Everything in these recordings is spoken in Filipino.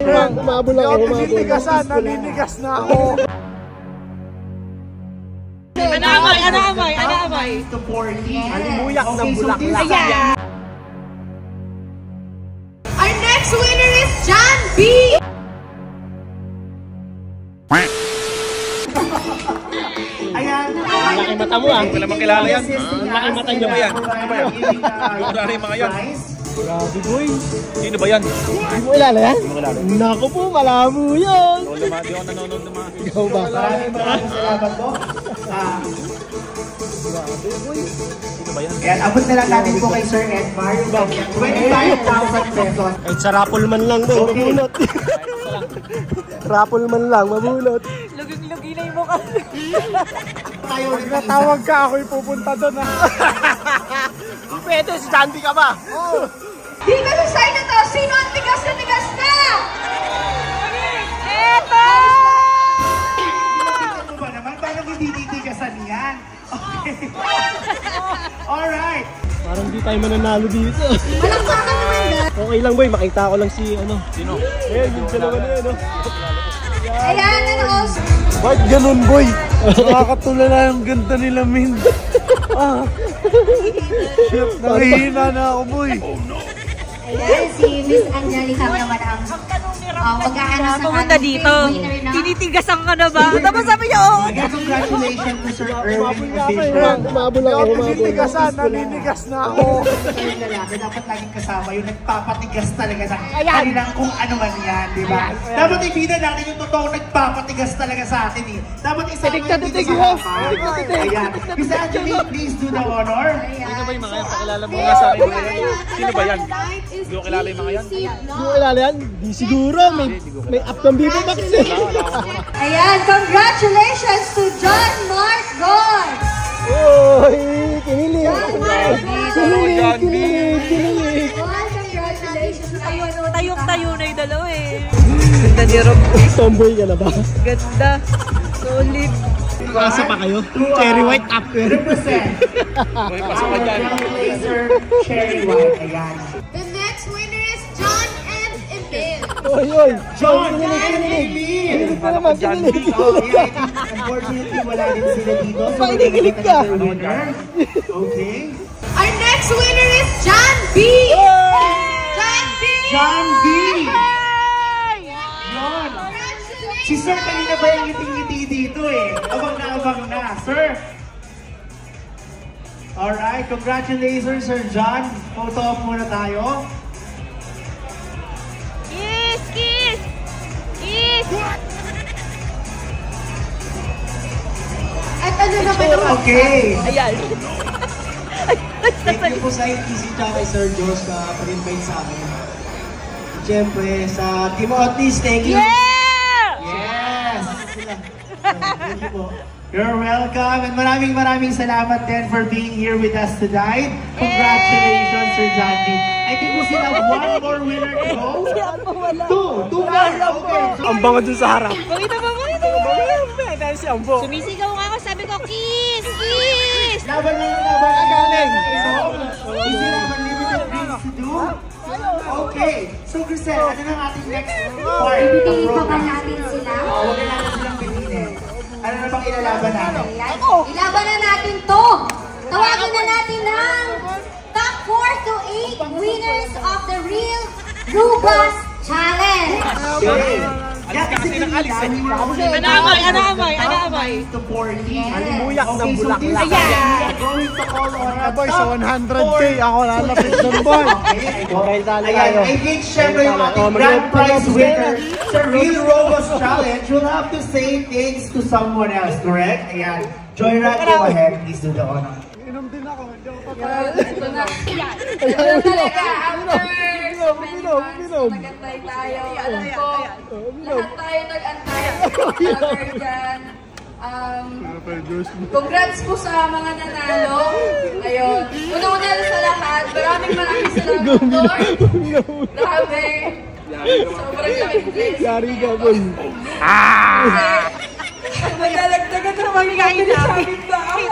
Umabol ako. Tinitigasan, naninigas na ako. Ano-amay. Alimuyak ng bulaklak. Ayan! Our next winner is John B! Ayan. Laki mata mo ah. Wala mang kilala yan. Laki mata niyo. Ano ba yan? Ano ba yan? Kilala yung mga yan. Grabe boy. Sino ba yan? Hindi mo kilala yan? Naku po, malabo yan. Di ako nanonood ng mga Ikaw ba? Maraming salamat po. sino ba yan? Ayan, abot na lang natin po kay Sir Edmar. 25,000 pesos. Kahit sa raffle man lang boy, mabunot. Raffle man lang, mabunot. Luging-lugi na yung mukha. Pag natawag ka, ako'y pupunta doon ha. Pwede, si Jandy ka ba? Oo. Dito sa side na to, sino ang tigas na? Eto! Ano ba naman? Paano hindi titigasan yan? Okay. Alright. Parang di tayo mananalo dito. Malakpakan naman dahil. Okay lang boy, makita ko lang si ano. Sino? Yung dalawa na yun. Ayan, ano also. Bakit ganun boy? Nakakatulala yung ganda nila Min. Shit, nangihina na ako boy. Ayan, si Miss Angelica naman ang mag-aanos ng Pumunta dito. Tinitigasan ka na ba? Tapos sabi niya, oo. Again, congratulations to Sir Erwin Official. Umabol ako. Tinitigasan, naninigas na ako. Yung lalaki, dapat laging kasama yung nagpapatigas talaga sa kanilang kung ano man yan, di ba? Dapat ibida natin yung totoong nagpapatigas talaga sa atin eh. Dapat isama yung dito sa hapon. Ayan. Miss Angelica, please do the honor. Sino ba yung mga yan? Pakilala mo nga sa akin. Sino ba yan? Hindi ko kilala yung mga yan. Hindi ko kilala yan? Di siguro. May up ng Bibo Max eh. Ayan, congratulations to John Mark God. Oy, kinilig. Kinilig. Congratulations. Tayong-tayo na yung dalawa eh. Ganda ni Rob. Tomboy ka na ba? Ganda. Solid. Pasa pa kayo? Cherry white after. Represent. May pasok ka dyan. Laser Cherry White. Ayan. The next winner is John and Emil. Oy. John and Emil. Kinilig pa naman, kinilig. Unfortunately, wala din sila dito. So, Pakikilig ka. Okay. Our next winner is John B. John B. John. Si Sir kanina ba yung ngiting-ngiti dito eh? Abang na. Sir. Alright, congratulations Sir John. Photo op muna tayo. Kiss! At ano naman ang... Okay. Ayan. Thank you po sa ITC kay Sir Josh sa pag-invite sa akin. Siyempre sa Team Otis, thank you. Yes! Thank you po. You're welcome and maraming salamat din for being here with us tonight. Congratulations Sir Johnny. I think we still have one more winner to go. Two more. Okay. Ang bango dun sa harap. Bakit mo? Dahil si Ambo. Sumisigaw nga ako, sabi ko, kiss! Laban agaling. So, is there unlimited things to do? Okay. So, Grisel, ano ng ating next part? Ibigay pa ba natin sila? Huwag na natin silang piliin. Ano na bang ilalaban natin? Ilaban na natin to! Tawagin na natin ng top 4 to 8 winners of the Real Rubas Challenge! Okay. Ano-amay? To 40. Alimuyak ng bulaklak. Ayan! Going to call on Mga boy, sa 100K ako lalapit doon boy. Okay, tali Ayan, tayo. I think syempre yung ating grand prize winner sa Real Rubas Challenge will have to say things to someone else, correct? Ayan. Joyride, go ahead. Please do the honor. Inom din ako. Hindi ako Uminom. Nag-antay tayo. Alam ko, lahat tayo nag-antay. Cover dyan. Congrats po sa mga nanalo. Ayun. Una-una sa lahat. Maraming salamat, Lord. Grabe. Sobrang laki. Yari ka boy. Magdalagdagan na magiging sa aming bahay.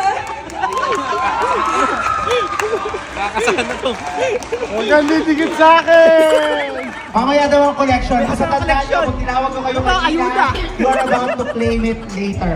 Kakasana to. Huwag kang titigit sa akin! Mamaya daw ang collection. Basta Basta tandaan nyo, collection. kung tinawag ko kayo Ito, ayuda. kanina, you are about to claim it later.